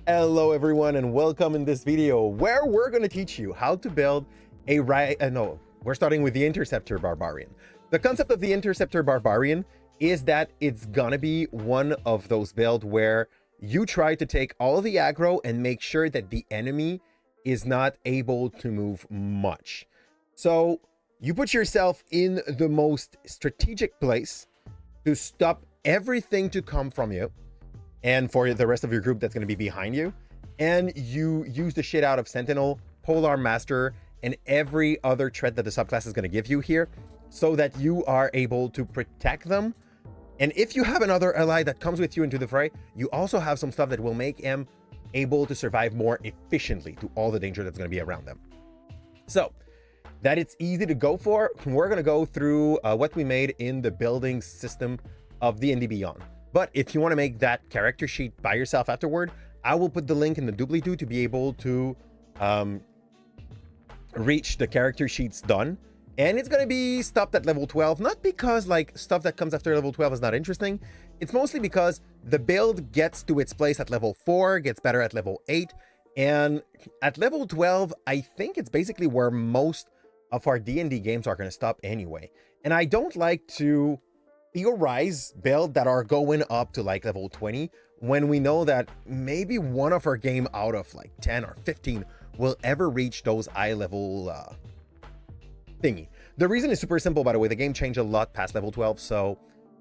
Hello everyone and welcome in this video where we're going to teach you how to build a we're starting with the Interceptor Barbarian. The concept of the Interceptor Barbarian is that it's gonna be one of those builds where you try to take all the aggro and make sure that the enemy is not able to move much. So you put yourself in the most strategic place to stop everything to come from you, and for the rest of your group that's going to be behind you, and you use the shit out of Sentinel, polearm master, and every other threat that the subclass is going to give you here, so that you are able to protect them. And if you have another ally that comes with you into the fray, you also have some stuff that will make him able to survive more efficiently to all the danger that's going to be around them. So that it's easy to go for, we're going to go through what we made in the building system of D&D Beyond. But if you want to make that character sheet by yourself afterward, I will put the link in the doobly-doo to be able to reach the character sheets done. And it's going to be stopped at level 12, not because like stuff that comes after level 12 is not interesting. It's mostly because the build gets to its place at level 4, gets better at level 8. And at level 12, I think it's basically where most of our D&D games are going to stop anyway. And I don't like to theorize build that are going up to like level 20 when we know that maybe one of our game out of like 10 or 15 will ever reach those eye level thingy. The reason is super simple, by the way. The game changed a lot past level 12, so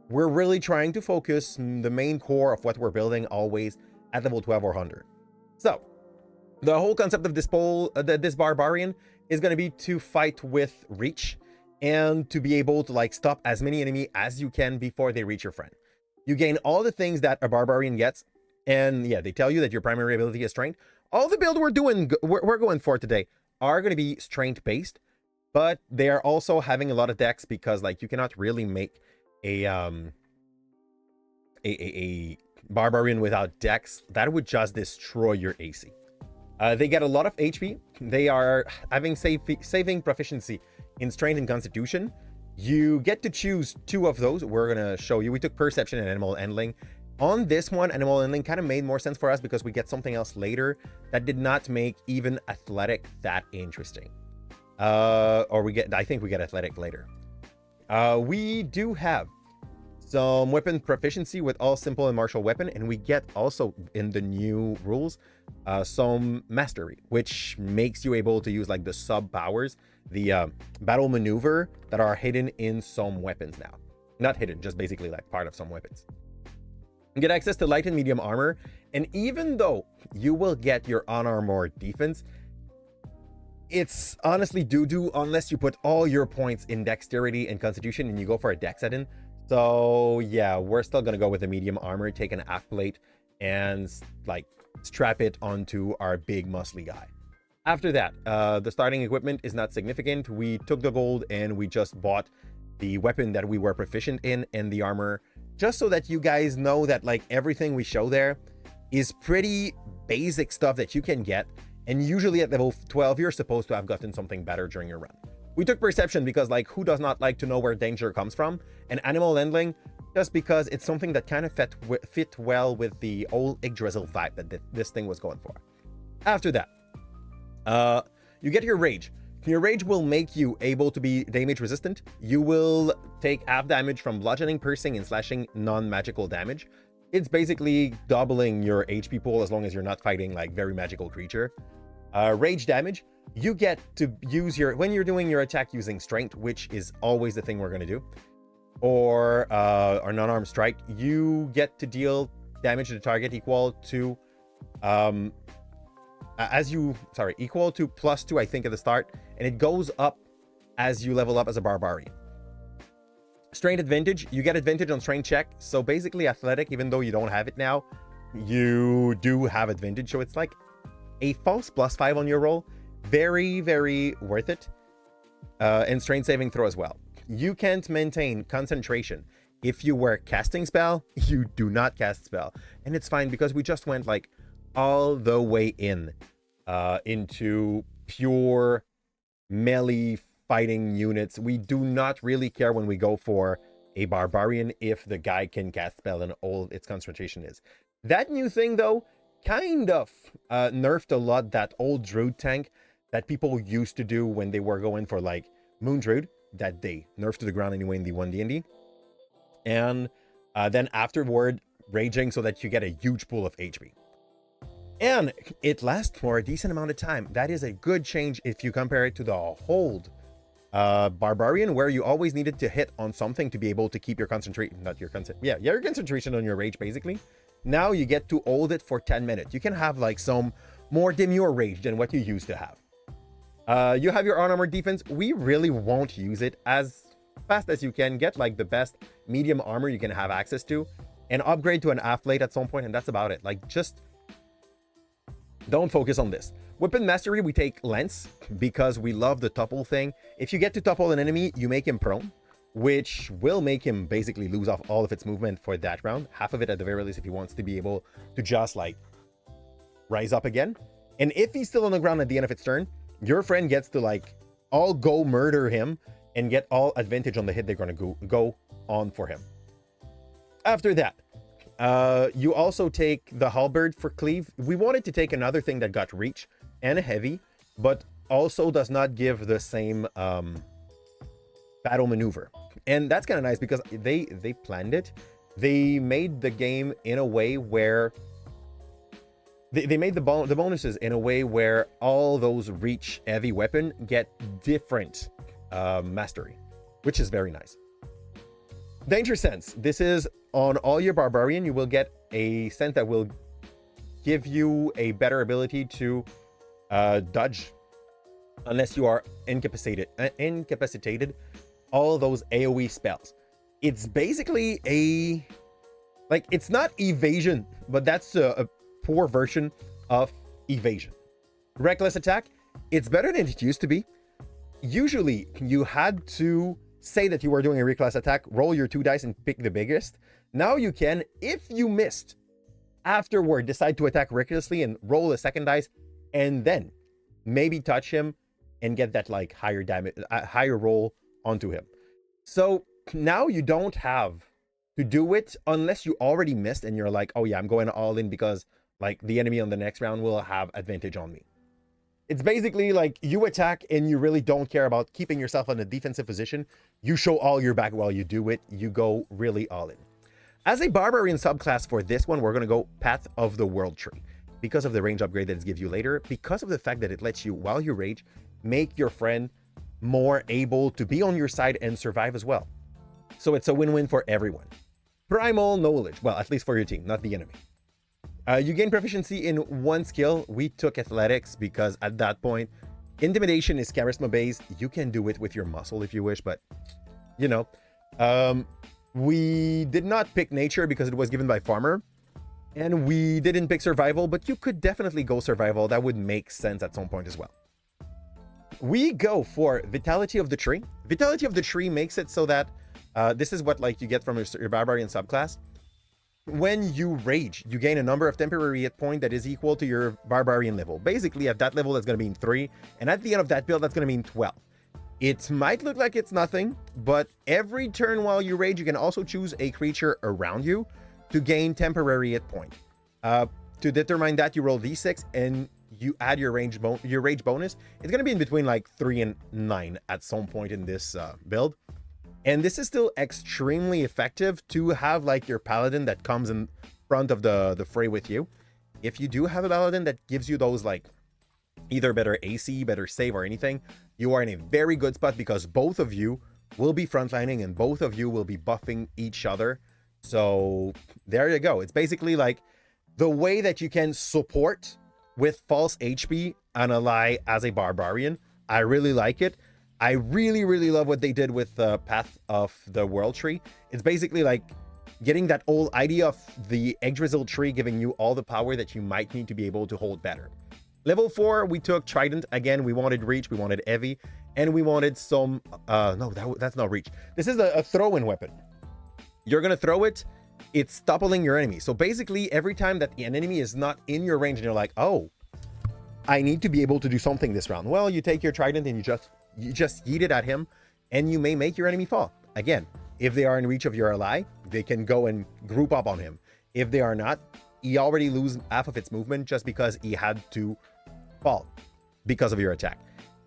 we're really trying to focus the main core of what we're building always at level 12 or 100. So the whole concept of this barbarian is going to be to fight with reach and to be able to like stop as many enemy as you can before they reach your friend. You gain all the things that a barbarian gets, and yeah, they tell you that your primary ability is strength. All the build we're going for today are going to be strength based, but they are also having a lot of dex, because like you cannot really make a barbarian without dex. That would just destroy your AC. They get a lot of HP. They are having saving proficiency in strength and constitution. You get to choose 2 of those. We're gonna show you. We took perception and animal handling. On this one, animal handling kind of made more sense for us because we get something else later that did not make even athletic that interesting. I think we get athletic later. We do have some weapon proficiency with all simple and martial weapon, and we get also in the new rules some mastery, which makes you able to use like the sub powers, the battle maneuver that are hidden in some weapons now. Not hidden, just basically like part of some weapons. You get access to light and medium armor, and even though you will get your unarmored defense, it's honestly doo-doo unless you put all your points in dexterity and constitution and you go for a dex add-in. So yeah, we're still gonna go with the medium armor, take an half plate and like strap it onto our big muscly guy. After that, the starting equipment is not significant. We took the gold and we just bought the weapon that we were proficient in and the armor, just so that you guys know that like everything we show there is pretty basic stuff that you can get, and usually at level 12 you're supposed to have gotten something better during your run. We took perception because like who does not like to know where danger comes from, and animal handling just because it's something that kind of fit well with the old Yggdrasil vibe that this thing was going for. After that, you get your rage. Your rage will make you able to be damage resistant. You will take half damage from bludgeoning, piercing, and slashing non-magical damage. It's basically doubling your HP pool as long as you're not fighting like very magical creature. Rage damage, you get to use when you're doing your attack using strength, which is always the thing we're going to do, or non-armed strike, you get to deal damage to the target equal to equal to +2, I think, at the start, and it goes up as you level up as a barbarian. Strength advantage, you get advantage on strength check, so basically athletic, even though you don't have it now, you do have advantage, so it's like a false +5 on your roll. Very, very worth it. And strength saving throw as well. You can't maintain concentration if you were casting spell. You do not cast spell, and it's fine because we just went like all the way into pure melee fighting units. We do not really care when we go for a barbarian if the guy can cast spell and all its concentration is. That new thing though kind of nerfed a lot that old druid tank that people used to do when they were going for like moon druid, that they nerfed to the ground anyway in the onednd. And then afterward raging so that you get a huge pool of HP. And it lasts for a decent amount of time. That is a good change if you compare it to the hold Barbarian, where you always needed to hit on something to be able to keep your concentration, your concentration on your rage, basically. Now you get to hold it for 10 minutes. You can have like some more demure rage than what you used to have. You have your unarmored defense. We really won't use it as fast as you can. Get like the best medium armor you can have access to and upgrade to an athlete at some point, and that's about it. Like, just don't focus on this. Weapon mastery, we take lance because we love the topple thing. If you get to topple an enemy, you make him prone, which will make him basically lose off all of its movement for that round. Half of it at the very least if he wants to be able to just like rise up again. And if he's still on the ground at the end of its turn, your friend gets to like all go murder him and get all advantage on the hit they're going to go on for him. After that, you also take the halberd for cleave. We wanted to take another thing that got reach and a heavy, but also does not give the same battle maneuver. And that's kind of nice because they planned it. They made the game in a way where they made the bonuses in a way where all those reach heavy weapon get different mastery, which is very nice. Danger sense. This is on all your barbarian. You will get a sense that will give you a better ability to dodge unless you are incapacitated all those AoE spells. It's basically it's not evasion, but that's a poor version of evasion. Reckless attack, it's better than it used to be. Usually you had to say that you were doing a reckless attack, roll your 2 dice and pick the biggest. Now you can, if you missed, afterward decide to attack recklessly and roll a second dice and then maybe touch him and get that like higher damage, higher roll onto him. So now you don't have to do it unless you already missed and you're like, oh yeah, I'm going all in because like the enemy on the next round will have advantage on me. It's basically like you attack and you really don't care about keeping yourself in a defensive position. You show all your back while you do it. You go really all in. As a barbarian subclass for this one, we're going to go Path of the World Tree because of the range upgrade that it gives you later, because of the fact that it lets you, while you rage, make your friend more able to be on your side and survive as well. So it's a win-win for everyone. Primal knowledge, well, at least for your team, not the enemy. You gain proficiency in 1 skill. We took athletics because at that point, intimidation is charisma based. You can do it with your muscle if you wish, but you know, we did not pick nature because it was given by farmer, and we didn't pick survival, but you could definitely go survival. That would make sense at some point as well. We go for vitality of the tree. Vitality of the tree makes it so that this is what like you get from your barbarian subclass. When you rage, you gain a number of temporary hit point that is equal to your barbarian level. Basically, at that level, that's going to mean 3, and at the end of that build, that's going to mean 12. It might look like it's nothing, but every turn while you rage, you can also choose a creature around you to gain temporary hit point. To determine that, you roll d6 and you add your rage bonus. It's going to be in between like 3 and 9 at some point in this build. And this is still extremely effective to have like your paladin that comes in front of the fray with you. If you do have a paladin that gives you those like either better AC, better save or anything, you are in a very good spot because both of you will be frontlining and both of you will be buffing each other. So there you go. It's basically like the way that you can support with false HP an ally as a barbarian. I really like it. I really, really love what they did with the Path of the World Tree. It's basically like getting that old idea of the Yggdrasil tree giving you all the power that you might need to be able to hold better. Level 4, we took Trident. Again, we wanted reach, we wanted heavy, and we wanted some... that's not reach. This is a throw-in weapon. You're going to throw it, it's toppling your enemy. So basically, every time that an enemy is not in your range and you're like, oh, I need to be able to do something this round. Well, you take your Trident and you just yeet it at him, and you may make your enemy fall. Again, if they are in reach of your ally, they can go and group up on him. If they are not, he already lose half of its movement just because he had to fall because of your attack.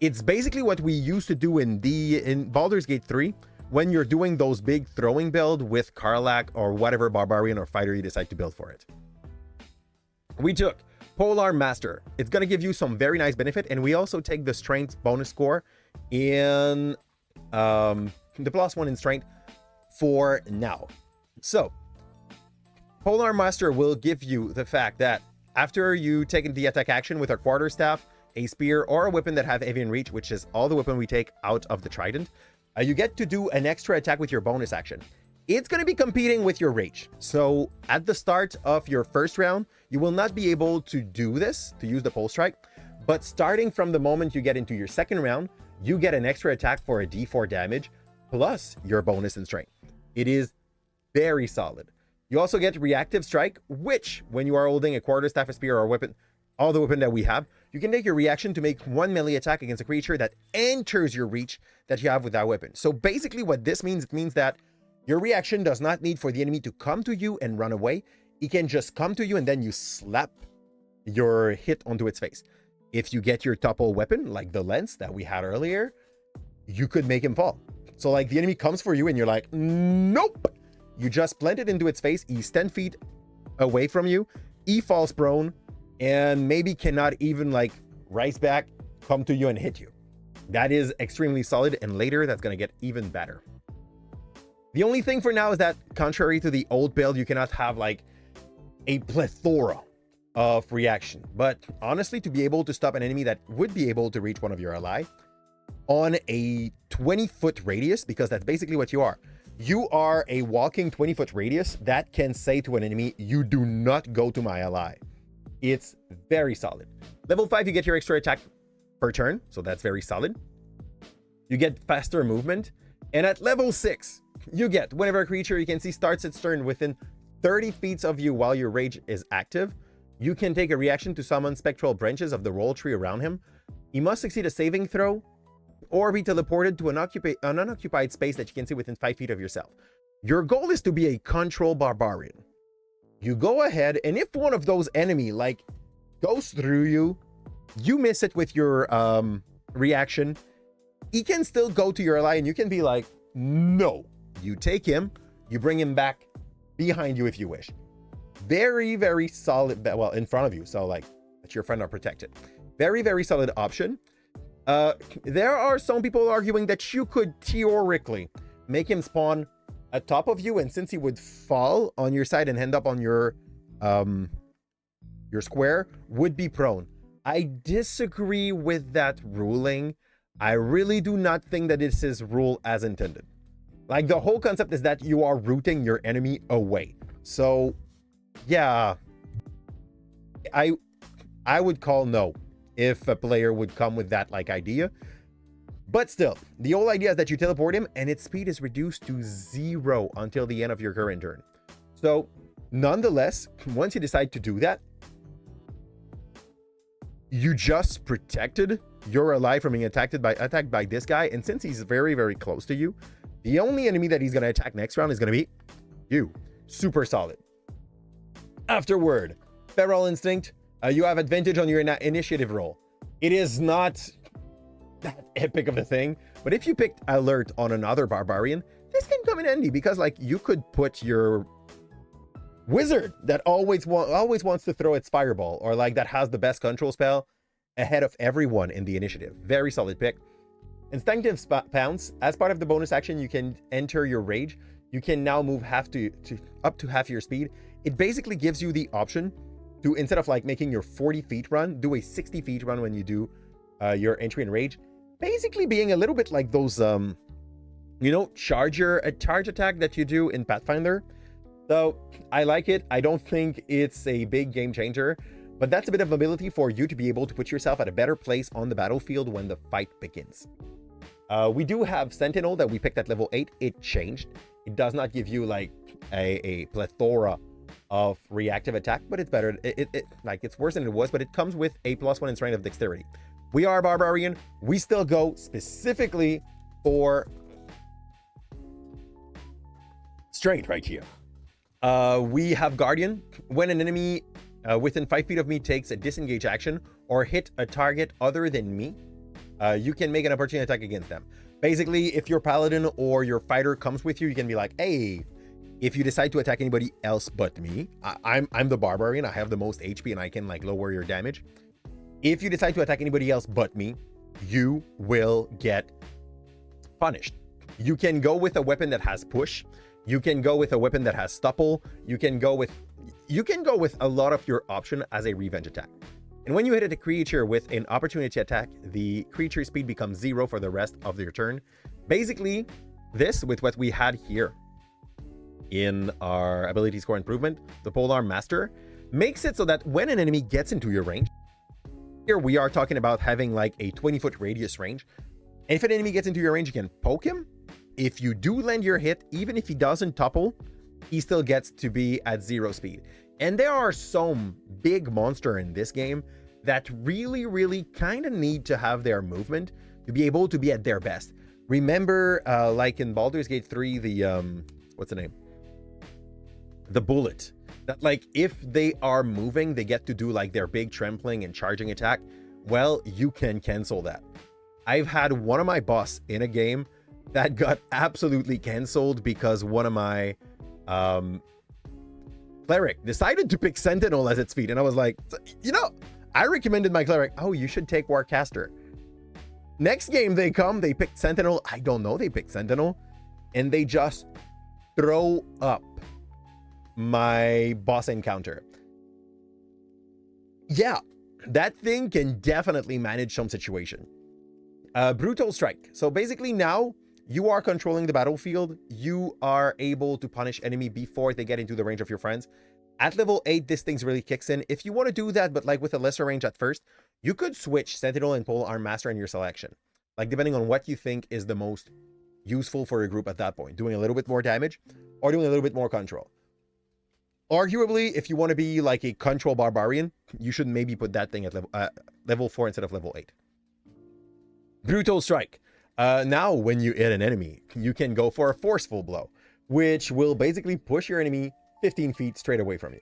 It's basically what we used to do in Baldur's Gate 3 when you're doing those big throwing build with Karlach or whatever barbarian or fighter you decide to build for it. We took Polearm Master. It's going to give you some very nice benefit, and we also take the strength bonus score in the +1 in strength for now. So Polearm Master will give you the fact that after you take the attack action with a quarterstaff, a spear, or a weapon that have avian reach, which is all the weapon we take out of the trident, you get to do an extra attack with your bonus action. It's going to be competing with your rage. So at the start of your first round, you will not be able to do this, to use the pole strike, but starting from the moment you get into your second round, you get an extra attack for a d4 damage plus your bonus in strength. It is very solid. You also get reactive strike, which when you are holding a quarterstaff, a spear, or a weapon, all the weapon that we have, you can take your reaction to make one melee attack against a creature that enters your reach that you have with that weapon. So basically what this means, it means that your reaction does not need for the enemy to come to you and run away. It can just come to you and then you slap your hit onto its face. If you get your topple weapon, like the lance that we had earlier, you could make him fall. So like the enemy comes for you and you're like, nope. You just plant it into its face. He's 10 feet away from you. He falls prone and maybe cannot even like rise back, come to you and hit you. That is extremely solid, and later that's going to get even better. The only thing for now is that contrary to the old build, you cannot have like a plethora of reaction. But honestly, to be able to stop an enemy that would be able to reach one of your ally on a 20-foot radius, because that's basically what you are. You are a walking 20-foot radius that can say to an enemy, you do not go to my ally. It's very solid. Level 5, you get your extra attack per turn, so that's very solid. You get faster movement. And at level 6, you get whenever a creature you can see starts its turn within 30 feet of you while your rage is active, you can take a reaction to summon spectral branches of the roll tree around him. He must succeed a saving throw or be teleported to an unoccupied space that you can see within 5 feet of yourself. Your goal is to be a control barbarian. You go ahead, and if one of those enemy like goes through you, you miss it with your reaction, he can still go to your ally and you can be like, no. You take him, you bring him back behind you if you wish. Very, very solid, well, in front of you, so like that your friend are protected. Very, very solid option. There are some people arguing that you could theoretically make him spawn atop of you, and since he would fall on your side and end up on your square, would be prone. I disagree with that ruling. I really do not think that this is rule as intended. Like, the whole concept is that you are rooting your enemy away. So yeah, I would call no if a player would come with that like idea. But still, the whole idea is that you teleport him and its speed is reduced to 0 until the end of your current turn. So nonetheless, once you decide to do that, you just protected your ally from being attacked by this guy. And since he's very, very close to you, the only enemy that he's going to attack next round is going to be you. Super solid. Afterward, Feral Instinct. You have advantage on your initiative roll. It is not that epic of a thing, but if you picked Alert on another barbarian, this can come in handy because like you could put your wizard that always wants to throw its fireball, or like that has the best control spell, ahead of everyone in the initiative. Very solid pick. Instinctive Pounce. As part of the bonus action, you can enter your rage. You can now move up to half your speed. It basically gives you the option to, instead of like making your 40 feet run, do a 60 feet run when you do your entry in rage. Basically being a little bit like those, charge attack that you do in Pathfinder. So I like it. I don't think it's a big game changer, but that's a bit of ability for you to be able to put yourself at a better place on the battlefield when the fight begins. We do have Sentinel that we picked at level 8. It changed. It does not give you like a plethora of reactive attack, but it's better. It's worse than it was, but it comes with a +1 in strength of dexterity. We are Barbarian. We still go specifically for strength right here. We have Guardian. When an enemy within 5 feet of me takes a disengage action or hit a target other than me, you can make an opportunity attack against them. Basically, if your paladin or your fighter comes with you, you can be like, hey, if you decide to attack anybody else but me, I'm the barbarian, I have the most HP and I can like lower your damage. If you decide to attack anybody else but me, you will get punished. You can go with a weapon that has push. You can go with a weapon that has stopple. You can go with a lot of your option as a revenge attack. And when you hit a creature with an opportunity attack, the creature speed becomes 0 for the rest of your turn. Basically, this with what we had here in our ability score improvement, the polearm master, makes it so that when an enemy gets into your range, here we are talking about having like a 20-foot radius range. And if an enemy gets into your range, you can poke him. If you do land your hit, even if he doesn't topple, he still gets to be at 0 speed. And there are some big monster in this game that really kind of need to have their movement to be able to be at their best. Remember, like in Baldur's Gate 3, the, what's the name? The bullet. That like, if they are moving, they get to do like their big trampling and charging attack. Well, you can cancel that. I've had one of my boss in a game that got absolutely canceled because one of my cleric decided to pick Sentinel as its feat. And I was like, you know, I recommended my cleric, oh, you should take Warcaster. Next game they come, they picked Sentinel. I don't know, they picked Sentinel. And they just throw up my boss encounter. Yeah, that thing can definitely manage some situation. Brutal Strike. So basically now you are controlling the battlefield. You are able to punish enemy before they get into the range of your friends. At level 8, this thing really kicks in. If you want to do that, but like with a lesser range at first, you could switch Sentinel and Polearm Master in your selection. Like depending on what you think is the most useful for your group at that point. Doing a little bit more damage or doing a little bit more control. Arguably, if you want to be like a control barbarian, you should maybe put that thing at level 4 instead of level 8. Brutal Strike. Now, when you hit an enemy, you can go for a forceful blow, which will basically push your enemy 15 feet straight away from you.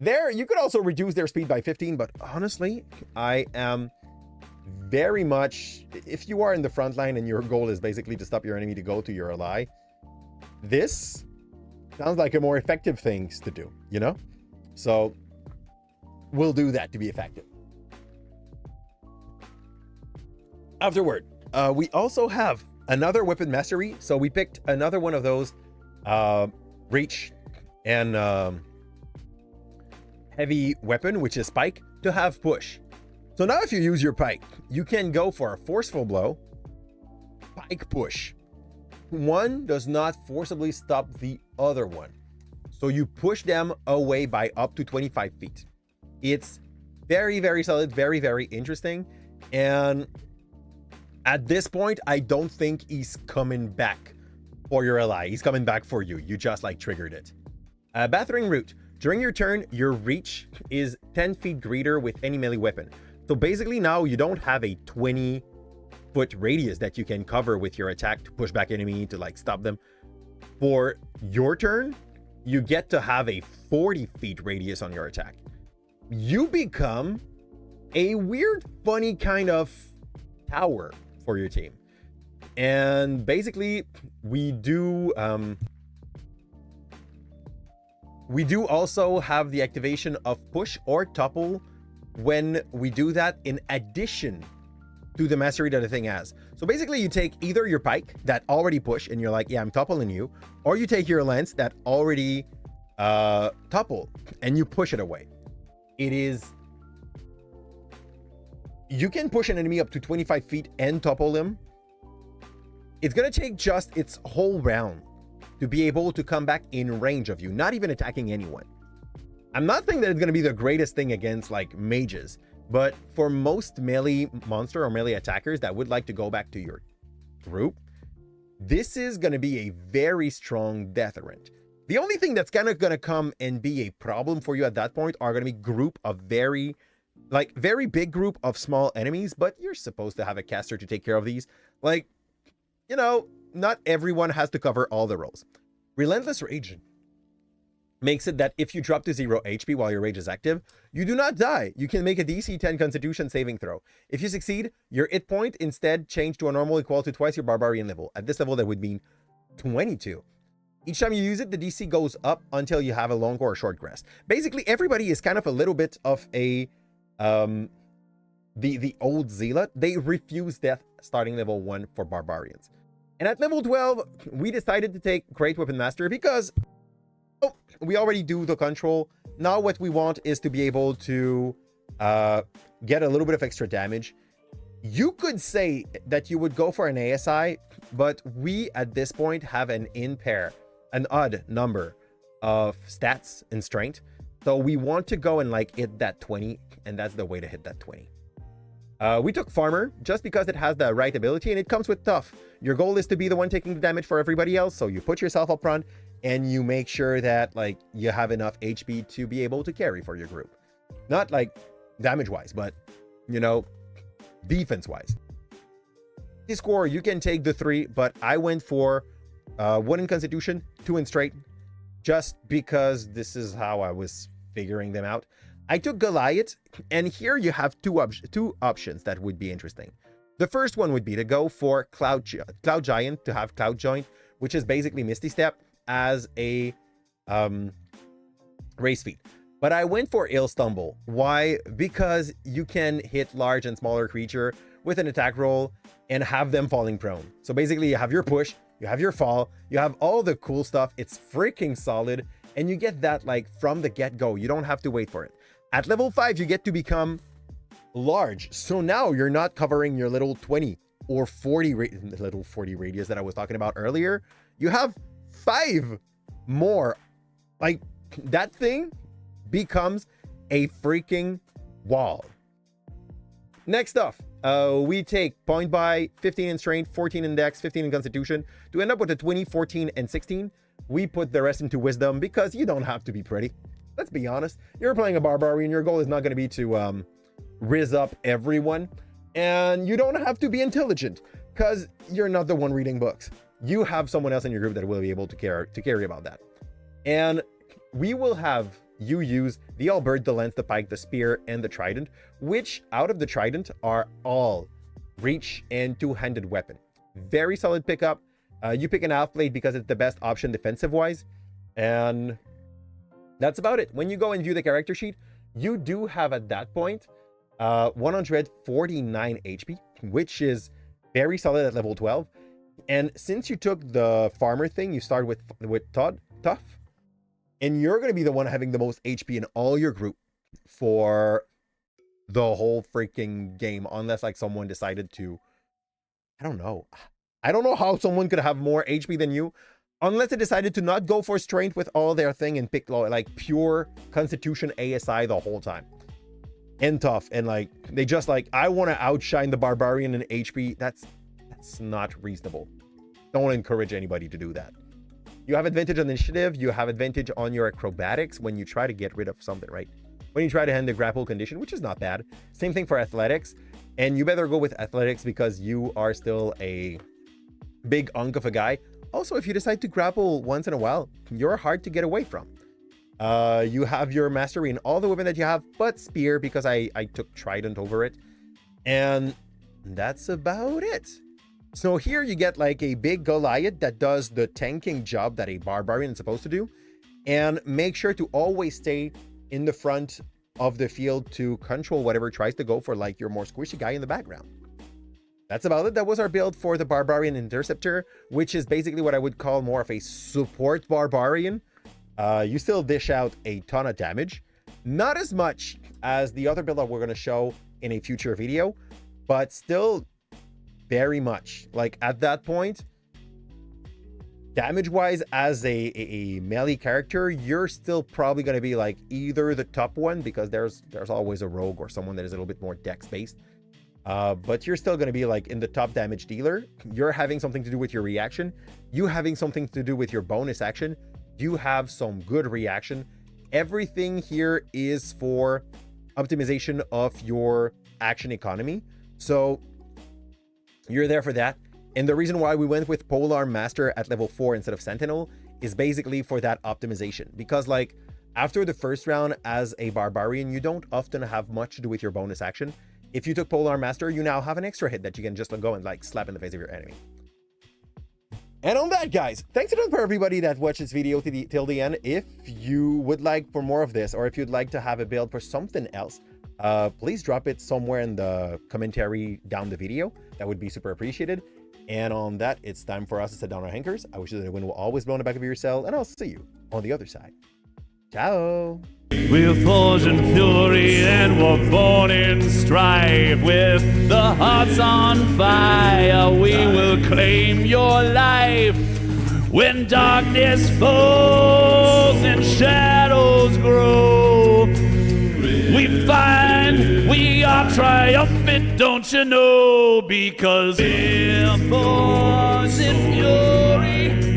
There, you could also reduce their speed by 15, but honestly, I am very much, if you are in the front line and your goal is basically to stop your enemy to go to your ally, this sounds like a more effective thing to do, you know? So we'll do that to be effective. Afterward, we also have another weapon mastery. So we picked another one of those reach and heavy weapon, which is pike, to have push. So now if you use your pike, you can go for a forceful blow, pike push. One does not forcibly stop the other one. So you push them away by up to 25 feet. It's very solid, very interesting. And at this point, I don't think he's coming back for your ally. He's coming back for you. You just like triggered it. Battering Root. During your turn, your reach is 10 feet greater with any melee weapon. So basically now you don't have a 20-foot radius that you can cover with your attack to push back enemy, to like stop them. For your turn, you get to have a 40 feet radius on your attack. You become a weird, funny kind of tower for your team. And basically we do also have the activation of push or topple when we do that in addition to the mastery that the thing has. So basically you take either your pike that already push and you're like, yeah, I'm toppling you, or you take your lance that already topple and you push it away. It is, you can push an enemy up to 25 feet and topple him. It's gonna take just its whole round to be able to come back in range of you, not even attacking anyone. I'm not saying that it's gonna be the greatest thing against like mages, but for most melee monster or melee attackers that would like to go back to your group, this is gonna be a very strong deterrent. The only thing that's kind of gonna come and be a problem for you at that point are gonna be group of very big group of small enemies, but you're supposed to have a caster to take care of these. Like, you know, not everyone has to cover all the roles. Relentless Rage. makes it that if you drop to 0 HP while your rage is active, you do not die. You can make a DC 10 Constitution saving throw. If you succeed, your hit point instead change to a normal equal to twice your Barbarian level. At this level, that would mean 22. Each time you use it, the DC goes up until you have a long or a short rest. Basically, everybody is kind of a little bit of a the old zealot. They refuse death starting level 1 for barbarians. And at level 12, we decided to take Great Weapon Master because we already do the control. Now what we want is to be able to get a little bit of extra damage. You could say that you would go for an ASI, but we at this point have an odd number of stats and strength. So we want to go and like hit that 20, and that's the way to hit that 20. We took Farmer just because it has the right ability and it comes with Tough. Your goal is to be the one taking the damage for everybody else, so you put yourself up front and you make sure that like you have enough HP to be able to carry for your group. Not like damage-wise, but you know, defense-wise. Score, you can take the 3, but I went for 1 in Constitution, 2 in Straight, just because this is how I was figuring them out. I took Goliath, and here you have two options that would be interesting. The first one would be to go for Cloud Giant, to have Cloud Joint, which is basically Misty Step as a race feat. But I went for Ill Stumble. Why? Because you can hit large and smaller creature with an attack roll and have them falling prone. So basically you have your push, you have your fall, you have all the cool stuff. It's freaking solid, and you get that like from the get-go. You don't have to wait for it. At level 5, you get to become large. So now you're not covering your little 20 or 40 little 40 radius that I was talking about earlier. You have 5 more. Like, that thing becomes a freaking wall. Next off, we take point by 15 in strength, 14 in dex, 15 in constitution to end up with a 20, 14, and 16. We put the rest into wisdom because you don't have to be pretty. Let's be honest. You're playing a barbarian. Your goal is not going to be to riz up everyone. And you don't have to be intelligent because you're not the one reading books. You have someone else in your group that will be able to carry about that. And we will have you use the halberd, the lance, the pike, the spear, and the trident, which out of the trident are all reach and two-handed weapon. Very solid pickup. You pick an half blade because it's the best option defensive-wise. And that's about it. When you go and view the character sheet, you do have at that point 149 HP, which is very solid at level 12. And since you took the farmer thing, you start with tough, and you're going to be the one having the most HP in all your group for the whole freaking game, unless like someone decided to, I don't know how someone could have more HP than you, unless they decided to not go for strength with all their thing and pick like pure constitution ASI the whole time. And tough, and like they just like, I want to outshine the barbarian in HP. That's not reasonable. Don't encourage anybody to do that. You have advantage on initiative, you have advantage on your acrobatics when you try to get rid of something, right? When you try to end the grapple condition, which is not bad. Same thing for athletics, and you better go with athletics because you are still a big hunk of a guy. Also, if you decide to grapple once in a while, you're hard to get away from. You have your mastery in all the weapon that you have, but spear, because I took trident over it. And that's about it. So here you get like a big Goliath that does the tanking job that a barbarian is supposed to do. And make sure to always stay in the front of the field to control whatever tries to go for like your more squishy guy in the background. That's about it. That was our build for the Barbarian Interceptor, which is basically what I would call more of a support barbarian. You still dish out a ton of damage. Not as much as the other build that we're going to show in a future video, but still very much. Like at that point, damage-wise, as a melee character, you're still probably going to be like either the top one, because there's always a rogue or someone that is a little bit more dex-based. But you're still going to be like in the top damage dealer. You're having something to do with your reaction. You having something to do with your bonus action. You have some good reaction. Everything here is for optimization of your action economy. So you're there for that. And the reason why we went with Polearm Master at level 4 instead of Sentinel is basically for that optimization, because like after the first round as a barbarian, you don't often have much to do with your bonus action. If you took polearm master, you now have an extra hit that you can just go and like slap in the face of your enemy. And on that, guys, thanks a lot for everybody that watched this video till the end. If you would like for more of this, or if you'd like to have a build for something else, please drop it somewhere in the commentary down the video. That would be super appreciated. And on that, it's time for us to set down our hankers. I wish you that the wind will always blow in the back of your cell, and I'll see you on the other side. Ciao. We're forged in fury and we're born in strife. With the hearts on fire, we will claim your life. When darkness falls and shadows grow, we find we are triumphant, don't you know? Because we're forged in fury.